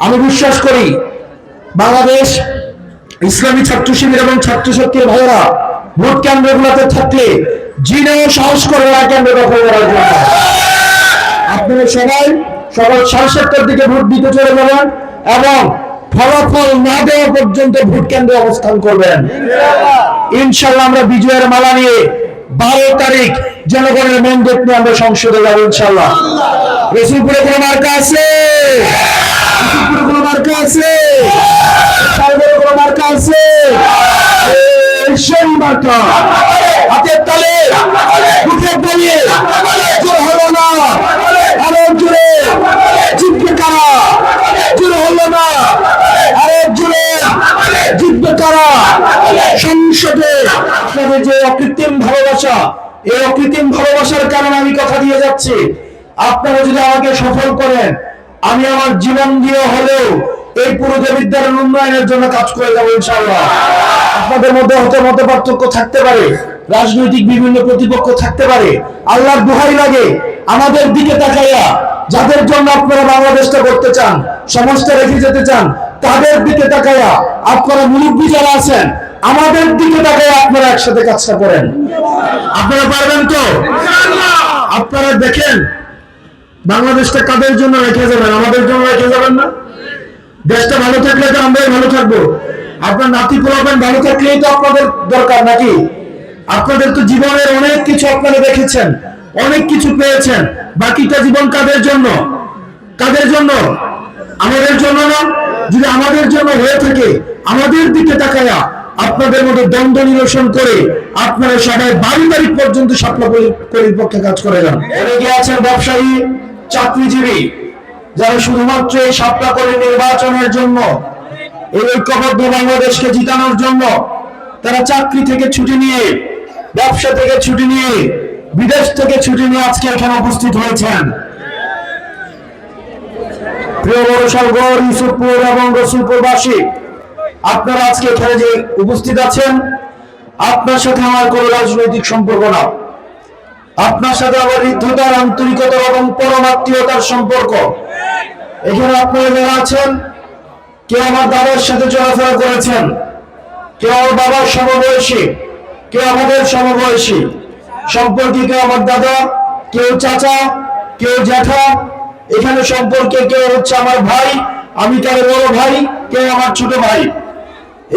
আমি বিশ্বাস করি বাংলাদেশ ইসলামী ছাত্র শিবির এবং ছাত্র শক্তির ভাইয়েরা ভোট কেন্দ্রগুলোতে থাকলে জিনেও সাহস করে না কেন্দ্র দখল করার জন্য। আপনারা সবাই সকাল 7:30টার দিকে ভোট দিতে চলে যাবেন এবং ফলাফল না দেওয়া পর্যন্ত ভোট কেন্দ্রে অবস্থান করবেন। ইনশাআল্লাহ আমরা বিজয়ের মালা নিয়ে 12 তারিখ জনগণের ম্যান্ডেট নিয়ে আমরা সংসদে যাবো ইনশাআল্লাহ। রসুলপুরে কোনো মার্কা আছে? রসুলপুরে কোনো মার্কা আছে? সালগড়ে কোনো মার্কা আছে? সেই মার্কা হাতের তালে বুকের তালে জোর হলো না, আরো জোরে জিতবে কারা? জোর হলো না, আরো জোরে জিতবে কারা? সংসদে আপনাদের যে অকৃত্রিম ভালোবাসা, এই অকৃত্রিম ভালোবাসার কারণে আমি কথা দিয়ে যাচ্ছি, আপনারা যদি আমাকে সফল করেন, আমি আমার জীবন দিয়ে হলেও এই পুরো বিদ্যালয়ের উন্নয়নের জন্য কাজ করে যাবো ইনশাআল্লাহ। আপনাদের মধ্যে হয়তো মত পার্থক্য থাকতে পারে, রাজনৈতিক বিভিন্ন প্রতিপক্ষ থাকতে পারে, আল্লাহর দোহাই লাগে আমাদের দিকে তাকাইয়া যাদের জন্য আপনারা বাংলাদেশটা করতে চান, সমাজটা রেখে যেতে চান, তাদের দিকে তাকাইয়া আপনারা মুরব্বী যারা আছেন আমাদের দিকে তাকাইয়া আপনারা একসাথে কাজটা করেন। আপনারা পারবেন তো? আপনারা দেখেন বাংলাদেশটা কাদের জন্য রেখে যাবেন? আমাদের জন্য রেখে যাবেন না? দেশটা ভালো থাকলে তো আমরাই ভালো থাকবো। আপনার নাতি পোলাপান ভালো থাকলেই তো আপনাদের দরকার নাকি? আপনাদের তো জীবনের অনেক কিছু আপনারা দেখেছেন, অনেক কিছু পেয়েছেন, বাকিটা জীবন কাদের জন্য? কাদের জন্য? আমাদের জন্য না? যদি আমাদের জন্য হয়ে থাকে, আমাদের দিকে তাকায়া আপনাদের মধ্যে দ্বন্দ্ব নিরসন করে আপনারা সবাই 12 তারিখ পর্যন্ত শাপলা পরিপক্ষে কাজ করে যান। অনেকে আছেন ব্যবসায়ী, চাকরিজীবী, যারা শুধুমাত্র এই শাপলা করে নির্বাচনের জন্য, এই ঐক্যবদ্ধ বাংলাদেশকে জিতানোর জন্য তারা চাকরি থেকে ছুটি নিয়ে, ব্যবসা থেকে ছুটি নিয়ে, বিদেশ থেকে ছুটি নিয়ে আজকে এখানে উপস্থিত হয়েছেন। প্রিয় বড়শালগড়, ইউসুফপুর এবং রসুলপুরবাসী, আপনারা আজকে এখানে যে উপস্থিত আছেন, আপনার সাথে আমার কোনো রাজনৈতিক সম্পর্ক না। আপনার সাথে আমার হৃদ্যতার, আন্তরিকতার এবং পরমাত্মীয়তার সম্পর্ক। এখানে আপনারা যারা আছেন, কেউ আমার দাদার সাথে চলাফেরা করেছেন, কেউ আমার বাবার সমবয়সী, কেউ আমাদের সমবয়সী সম্পর্কে, কেউ আমার দাদা, কেউ চাচা, কেউ জ্যাঠা, এখানে সম্পর্কে কেউ হচ্ছে আমার ভাই, আমি তার বড় ভাই, কেউ আমার ছোট ভাই।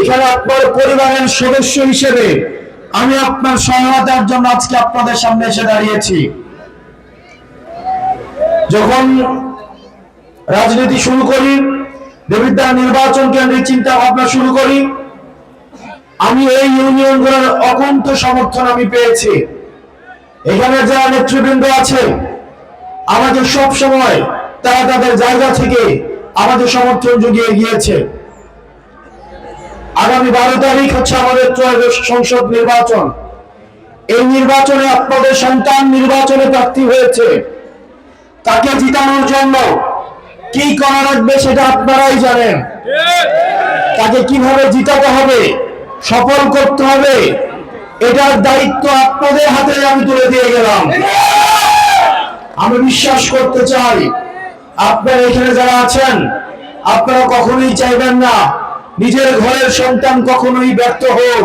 এখানে আপনার পরিবারের সদস্য হিসেবে আমি আপনার সহায়তার জন্য আজকে আপনাদের সামনে এসে দাঁড়িয়েছি। যখন রাজনীতি শুরু করি, দেবিদ্বার নির্বাচন কেন্দ্রিক চিন্তা ভাবনা শুরু করি, আমি এই ইউনিয়নগুলোর অকুণ্ঠ সমর্থন আমি পেয়েছি। এখানে যারা নেতৃবৃন্দ আছে আমাকে সব সময় তারা তাদের জায়গা থেকে আমাদের সমর্থন জুগিয়ে গিয়েছে। আগামী 12 তারিখ হচ্ছে আমাদের ত্রয়োদশ সংসদ নির্বাচন। এই নির্বাচনে আপনাদের সন্তান নির্বাচনে প্রার্থী হয়েছে। তাকে জিতানোর জন্য কি করা লাগবে সেটা আপনারাই জানেন। তাকে কিভাবে জিতাতে হবে, সফল করতে হবে, এটার দায়িত্ব আপনাদের হাতে আমি তুলে দিয়ে গেলাম। আমি বিশ্বাস করতে চাই আপনারা এখানে যারা আছেন, আপনারা কখনোই চাইবেন না নিজের ঘরের সন্তান কখনোই ব্যর্থ হোক।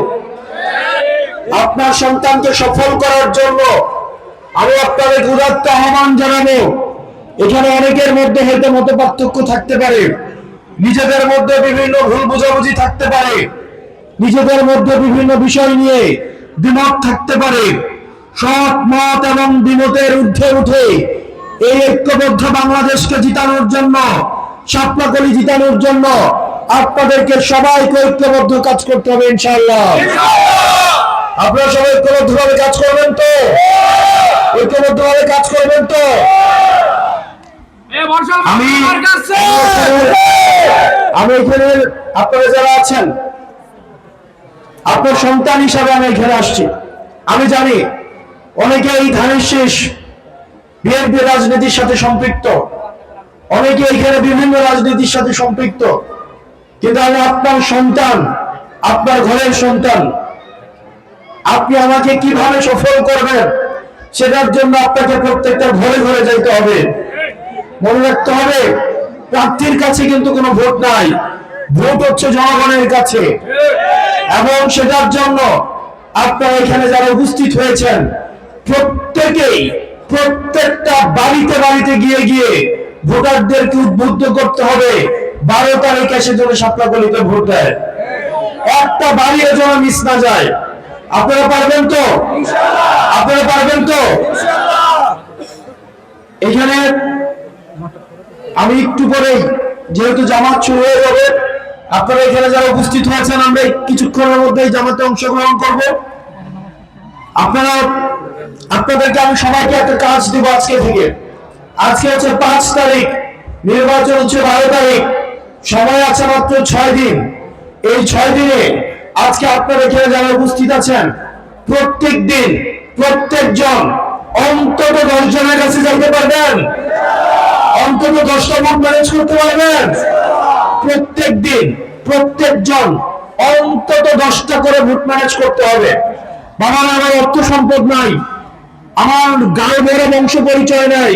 আপনার সন্তানকে সফল করার জন্য আমি আপনাদের উদাত্ত আহ্বান জানাবো। এখানে অনেকের মধ্যে হয়তো মত পার্থক্য থাকতে পারে, নিজেদের মধ্যে বিভিন্ন ভুল বোঝাবুঝি থাকতে পারে, নিজেদের মধ্যে বিভিন্ন বিষয় নিয়ে দ্বিমত থাকতে পারে। সৎ মত এবং দ্বিমতের ঊর্ধ্বে উঠে এই ঐক্যবদ্ধ বাংলাদেশকে জিতানোর জন্য, শাপলাকলি জিতানোর জন্য আপনাদেরকে সবাইকে ঐক্যবদ্ধ কাজ করতে হবে ইনশাআল্লাহ। আপনারা সবাই ঐক্যবদ্ধভাবে কাজ করবেন তো? ঐক্যবদ্ধভাবে কাজ করবেন তো? আমি এখানে আপনারা যারা আছেন, আপনার সন্তান হিসাবে আমি এখানে আসছি। আমি জানি অনেকে এই ধানের শীষ বিএনপি রাজনীতির সাথে সম্পৃক্ত, অনেকে এখানে বিভিন্ন রাজনীতির সাথে সম্পৃক্ত, কিন্তু আমি আপনার সন্তান, আপনার ঘরের সন্তান। আপনি আমাকে কিভাবে সফল করবেন সেটার জন্য আপনাকে প্রত্যেকটা ঘরে ঘরে যাইতে হবে। মনে রাখতে হবে প্রার্থীর কাছে কিন্তু কোনো ভোট নাই, ভোট হচ্ছে জনগণের কাছে। এবং সেটার জন্য আপনারা এখানে যারা উপস্থিত হয়েছেন প্রত্যেকেই প্রত্যেকটা বাড়িতে বাড়িতে গিয়ে গিয়ে ভোটারদেরকে উদ্বুদ্ধ করতে হবে 12 তারিখ এসে যেন শাপলাকলিতে ভোট দেয়, একটা বাড়িও যেন মিস না যায়। আপনারা পারবেন তো? আপনারা পারবেন তো? এখানে আমি একটু পরে যেহেতু জামাত শুরু হয়ে যাবে, আপনারা এখানে যারা উপস্থিত হয়েছেন আমরা কিছুক্ষণের মধ্যেই জামাতে অংশগ্রহণ করব। আপনাদেরকে আমি সবাইকে একটা কাজ দেব আজকে থেকে। আজকে হচ্ছে 5 তারিখ, নির্বাচন হচ্ছে 12 তারিখ, সময় আছে মাত্র 6 দিন। এই 6 দিনে আজকে আপনারা এখানে যারা উপস্থিত আছেন প্রত্যেক দিন প্রত্যেকজন অন্তত 10 জনের কাছে যাইতে পারবেন, অন্তত 10টা ভোট ম্যানেজ করতে পারবেন। প্রত্যেক দিন প্রত্যেকজন অন্তত 10টা করে ভোট ম্যানেজ করতে হবে। বাবা, আমার অর্থ সম্পদ নাই, আমার গায়ে বড় বংশ পরিচয় নাই,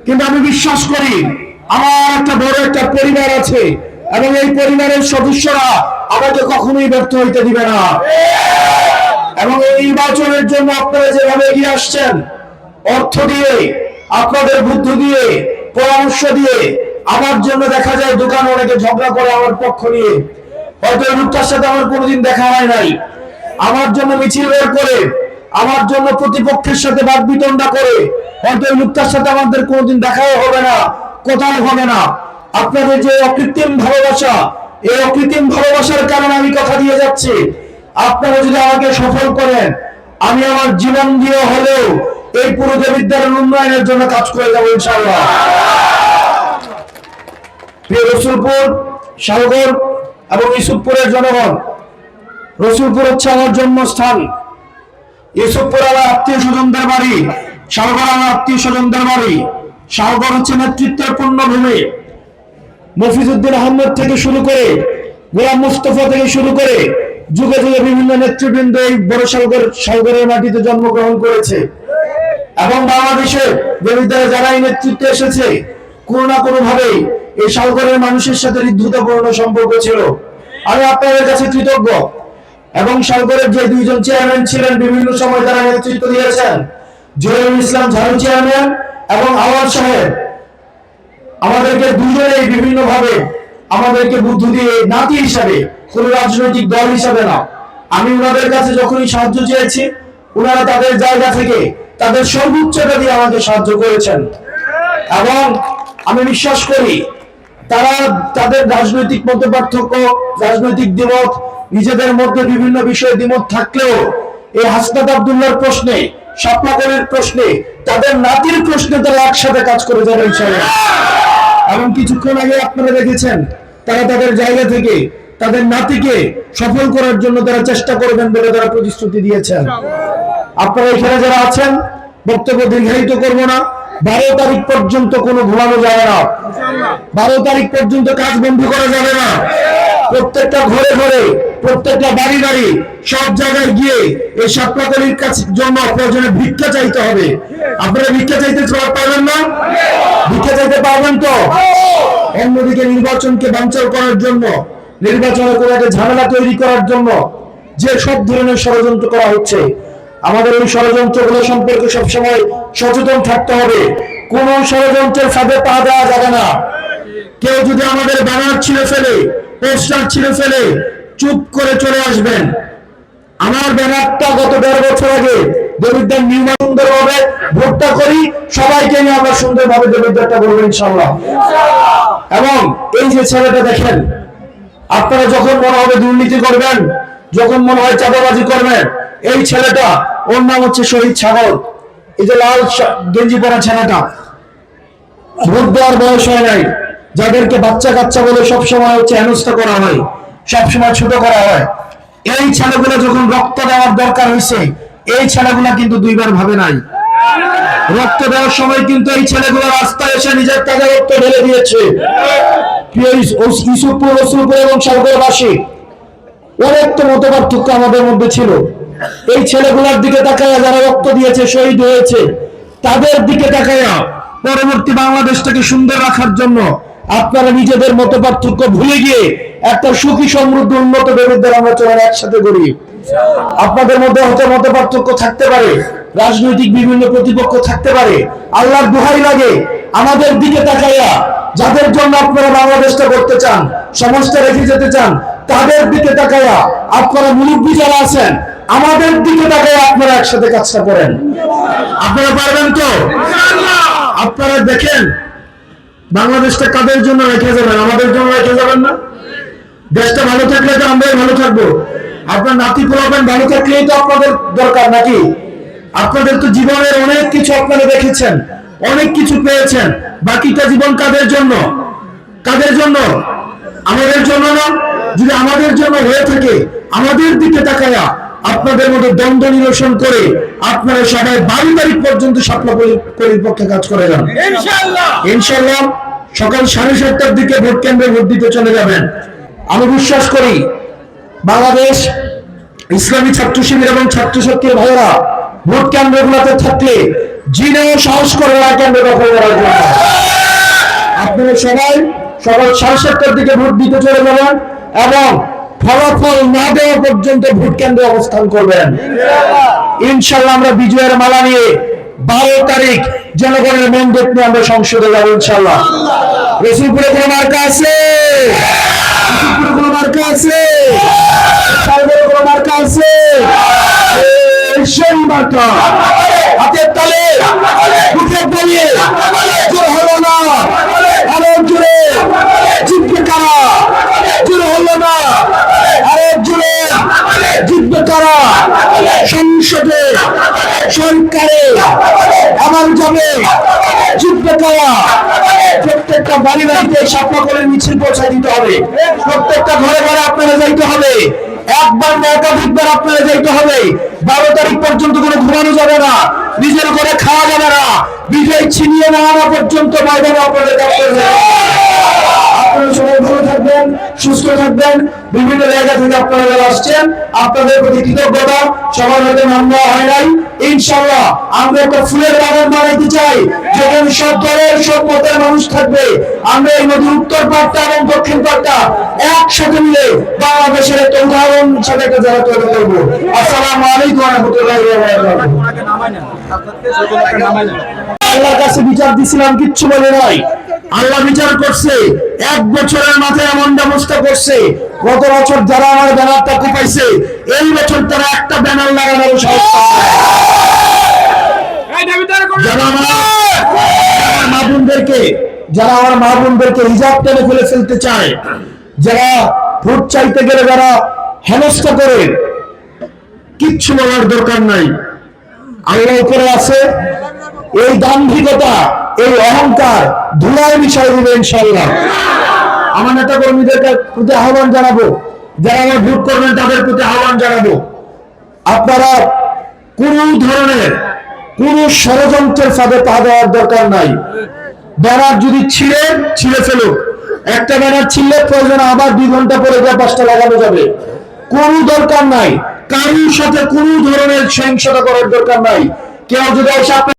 কিন্তু আমি বিশ্বাস করি আমার একটা বড় একটা পরিবার আছে এবং এই পরিবারের সদস্যরা আমাকে কখনোই ব্যর্থ হইতে দিবে না। এবং এই নির্বাচনের জন্য আপনারা যেভাবে এগিয়ে আসছেন, অর্থ দিয়ে, আপনাদের বুদ্ধি দিয়ে, পরামর্শ দিয়ে, আমার জন্য দেখা যায় দোকানে অনেকে ঝগড়া করে আমার পক্ষ নিয়ে, হয়তো এই লোকটার সাথে আমার কোনোদিন দেখা হয় নাই, আমার জন্য মিছিল বের করে, আমার জন্য প্রতিপক্ষের সাথে বাকবিতণ্ডা করে, হয়তো এই লোকটার সাথে আমাদের কোনোদিন দেখাও হবে না, কোথাও হবে না। আপনাদের যে অকৃত্রিম ভালোবাসা, এই অকৃত্রিম ভালোবাসার কারণে আমি কথা দিয়ে যাচ্ছি, আপনারা যদি আমাকে সফল করেন, আমি আমার জীবন দিয়ে হলেও এই পুরো বিদ্যালয়ের উন্নয়নের জন্য কাজ করে যাবো ইনশাআল্লাহ। প্রিয় রসুলপুর, শালগড় এবং ইউসুফপুরের জনগণ, রসুলপুর হচ্ছে আমার জন্মস্থান, ইউসুফপুর আমার আত্মীয় স্বজনদের বাড়ি, শালগড় আমার আত্মীয় স্বজনদের বাড়ি। শালগড় হচ্ছে নেতৃত্বের পূর্ণভূমি। মফিজউদ্দিন আহমদ থেকে শুরু করে, গোলাম মুস্তফা থেকে শুরু করে যুগে যুগে বিভিন্ন নেতৃবৃন্দ এই বড় শালগড়ের মাটিতে জন্মগ্রহণ করেছে। এবং বাংলাদেশের বিরুদ্ধে যারা এই নেতৃত্বে এসেছে, কোনো না কোনো ভাবে এই শালগড়ের মানুষের সাথে হৃদ্যতাপূর্ণ সম্পর্ক ছিল। আমি আপনাদের কাছে কৃতজ্ঞ। এবং শালগড়ের যে 2 জন চেয়ারম্যান ছিলেন, বিভিন্ন সময় তারা নেতৃত্ব দিয়েছেন, জহিরুল ইসলাম ঝাড়ু চেয়ারম্যান এবং আওয়াজ সাহেব, আমাদেরকে দুজনেই বিভিন্ন ভাবে আমাদেরকে বুদ্ধি দিয়ে, নাতি হিসাবে, কোন রাজনৈতিক দল হিসাবে না, আমি ওনাদের কাছে যখনই সাহায্য চেয়েছি, ওনারা তাদের জায়গা থেকে তাদের সর্বোচ্চটা দিয়ে আমাকে সাহায্য করেছেন। এবং আমি বিশ্বাস করি তারা তাদের রাজনৈতিক মতপার্থক্য, রাজনৈতিক দ্বিমত, নিজেদের মধ্যে বিভিন্ন বিষয়ে দ্বিমত থাকলেও এই হাসনাত আব্দুল্লাহর প্রশ্নে, শাপলাকলির প্রশ্নে, তাদের নাতির প্রশ্নে তারা একসাথে কাজ করে যাবে ইনশাআল্লাহ। এবং কিছুক্ষণ আগে আপনারা দেখেছেন তারা তাদের জায়গা থেকে তাদের নাতিকে সফল করার জন্য তারা চেষ্টা করবেন বলে তারা প্রতিশ্রুতি দিয়েছেন। আপনারা এখানে যারা আছেন, বক্তব্য দীর্ঘায়িত করব না, 12 তারিখ পর্যন্ত কোনো ঘুমানো যাবে না, 12 তারিখ পর্যন্ত কাজ বন্ধ করা যাবে না। প্রত্যেকটা ঘরে ঘরে, প্রত্যেকটা বাড়ি বাড়ি, সব জায়গায় গিয়ে এই শাপলাকলির কাছে জন্য প্রয়োজনে ভিক্ষা চাইতে হবে। আপনারা ভিক্ষা চাইতে পারবেন না? ভিক্ষা চাইতে পারবেন তো? অন্যদিকে নির্বাচনকে বানচাল করার জন্য, নির্বাচনে কোনো একটা ঝামেলা তৈরি করার জন্য যে সব ধরনের ষড়যন্ত্র করা হচ্ছে, আমাদের এই ষড়যন্ত্রগুলো সম্পর্কে সবসময় সচেতন থাকতে হবে। কোন ষড়যন্ত্রের ফাঁদে পা দেওয়া যাবে না। কেউ যদি আমাদের ব্যানার ছিঁড়ে ফেলে, পোস্টার ছিঁড়ে ফেলে, চুপ করে চলে আসবেন। আমার ব্যানারটা গত 1.5 বছর আগে দেবিদ্বার নির্মাণ সুন্দরভাবে ভোটটা করি, সবাইকে নিয়ে আমরা সুন্দরভাবে দেবিদ্বারটা করবো ইনশাআল্লাহ। এবং এই যে ছেলেটা দেখেন, আপনারা যখন মনে হবে দুর্নীতি করবেন, যখন মনে হয় চাঁদাবাজি করবেন, এই ছেলেটা, ওর নাম হচ্ছে শহীদ সাগর। এই যে লাল গেঞ্জি পরা ছেলেটা, ভোট দেওয়ার বয়স হয় নাই, যাদেরকে বাচ্চা কাচ্চা বলে সবসময় হচ্ছে হেনস্থা করা হয়, সবসময় ছোট করা হয়, এই ছেলেগুলো যখন রক্ত দেওয়ার দরকার হয়েছে, এই ছেলেগুলা কিন্তু 2 বার ভাবে নাই। রক্ত দেওয়ার সময় কিন্তু এই ছেলেগুলো রাস্তায় এসে নিজের টাকা রক্ত ঢেলে দিয়েছে। ইউসুফপুর, রসুলপুর এবং শালগড়বাসী, অনেক তো মতপার্থক্য আমাদের মধ্যে ছিল। এই ছেলেগুলোর দিকে তাকায়া যারা রক্ত দিয়েছে, শহীদ হয়েছে, তাদের দিকে তাকায়া পরবর্তী বাংলাদেশটাকে সুন্দর রাখার জন্য আপনারা নিজেদের মত পার্থক্য ভুলে গিয়ে একটা সুখী সমৃদ্ধ উন্নত দেবীদের আমরা চলেন একসাথে করি। আপনাদের মধ্যে হয়তো মত পার্থক্য থাকতে পারে, রাজনৈতিক বিভিন্ন প্রতিপক্ষ থাকতে পারে, আল্লাহর দোহাই লাগে আমাদের দিকে তাকাইয়া যাদের জন্য আপনারা বাংলাদেশটা করতে চান, সমাজটা রেখে যেতে চান, তাদের দিকে তাকাইয়া আপনারা মুরব্বী যারা আছেন আমাদের দিকে তাকাইয়া আপনারা একসাথে কাজটা করেন। আপনারা পারবেন তো? আপনারা দেখেন বাংলাদেশটা কাদের জন্য রেখে যাবেন? আমাদের জন্য রেখে যাবেন না? দেশটা ভালো থাকলে তো আমরাই ভালো থাকবো। আপনার নাতি পোলাবেন ভালো থাকলেই তো আপনাদের দরকার নাকি? আপনাদের তো জীবনের অনেক কিছু আপনারা দেখেছেন, অনেক কিছু পেয়েছেন, বাকিটা জীবন কাদের জন্য? কাদের জন্য? আমাদের জন্য না? যদি আমাদের জন্য হয়ে থাকে আমাদের দিকে তাকায়া আপনাদের মধ্যে দ্বন্দ্ব নিরসন করে আপনারা সবাই 12 তারিখ পর্যন্ত স্বপ্নপল্লীর পক্ষে কাজ করে যান ইনশাআল্লাহ। সকাল 7:30টার দিকে ভোট কেন্দ্রে ভোট দিতে চলে যাবেন। আমি বিশ্বাস করি বাংলাদেশ ইসলামী ছাত্র শিবির এবং ছাত্র শক্তির ভাইয়েরা ভোট কেন্দ্রগুলোতে থাকলে জিনেও সাহস করে না কেন্দ্র দখল করার জন্য। আপনারা সবাই সকাল 7:30টার দিকে ভোট দিতে চলে যাবেন এবং ফলাফল না দেওয়া পর্যন্ত ভোট কেন্দ্রে অবস্থান করবেন ইনশাআল্লাহ। আমরা বিজয়ের মালা নিয়ে 12 তারিখ জনগণের ম্যান্ডেট নিয়ে আমরা সংসদে যাব ইনশাআল্লাহ। রসুলপুরে কোনো মার্কা আছে? রসুলপুরে কোনো মার্কা আছে? সালগরে কোনো মার্কা আছে? সেই মার্কা হাতের তালে বুকের তালে জোর হলো না, আরো জোরে জিতবে কারা? জোর হলো না, আরো জোরে জিতবে কারা? সংসদে সরকারে আমার যাবে জিতবে কারা? প্রত্যেকটা বাড়ি বাড়িতে স্বপ্নকলের মিছিল পৌঁছে দিতে হবে, প্রত্যেকটা ঘরে ঘরে আপনারা যাইতে হবে, একবার না একাধিকবার আপনারা যাইতে হবে। 12 তারিখ পর্যন্ত কোনো ঘুমানো যাবে না, নিজের ঘরে খাওয়া যাবে না, বিজয় ছিনিয়ে না আনা পর্যন্ত ময়দানে আপনাদের কাজ করবে। আপনারা সবাই ভালো থাকবেন, সুস্থ থাকবেন। বিভিন্ন জায়গা থেকে আপনারা যারা আসছেন আপনাদের প্রতি কৃতজ্ঞতা। সবার হয়তো নাম দেওয়া হয় নাই, ইনশাআল্লাহ আমরা একটা ফুলের বাগান বানাইতে চাই যেখানে সব দলের সব মতের মানুষ থাকবে। আমরা এই নদীর উত্তর পাড়টা এবং দক্ষিণ পাড়টা একসাথে মিলে বাংলাদেশের একটা উদাহরণ হিসেবে একটা জায়গা তৈরি করবো। আসসালামু আলাইকুম ওয়া রাহমাতুল্লাহি ওয়া বারাকাতুহু। আল্লাহর কাছে বিচার দিছিলাম, কিচ্ছু বলে নাই। আল্লাহ বিচার করছে, 1 বছরের মাথায় এমন ব্যবস্থা করছে। গত বছর যারা আমার ব্যানারটা কোপাইছে এই বছর তারা একটা ব্যানার লাগানোর সাহস পায়। যারা আমার মা বোনদেরকে হিজাব টেনে ফেলে ফেলতে চায়, যারা ভোট চাইতে গেলে যারা হেনস্থা করে, কিচ্ছু বলার দরকার নাই। আল্লাহ উপরে আছে। এই দাম্ভিকতা, এই অহংকার ধুলায় মিশাই দিবে ইনশাআল্লাহ। আমার নেতা কর্মীদের প্রতি আহ্বান জানাবো, যারা আমার ভোট করবেন তাদের প্রতি আহ্বান জানাবো, আপনারা কোন ধরনের কোন ষড়যন্ত্রের ফাঁদে পা দেওয়ার দরকার নাই। ব্যানার যদি ছিঁড়ে ফেলুক, একটা ব্যানার ছিঁড়লে প্রয়োজন আবার 2 ঘন্টা পরে 5টা লাগানো যাবে, কোনো দরকার নাই। কারোর সাথে কোনো ধরনের সহিংসতা করার দরকার নাই। কেউ যদি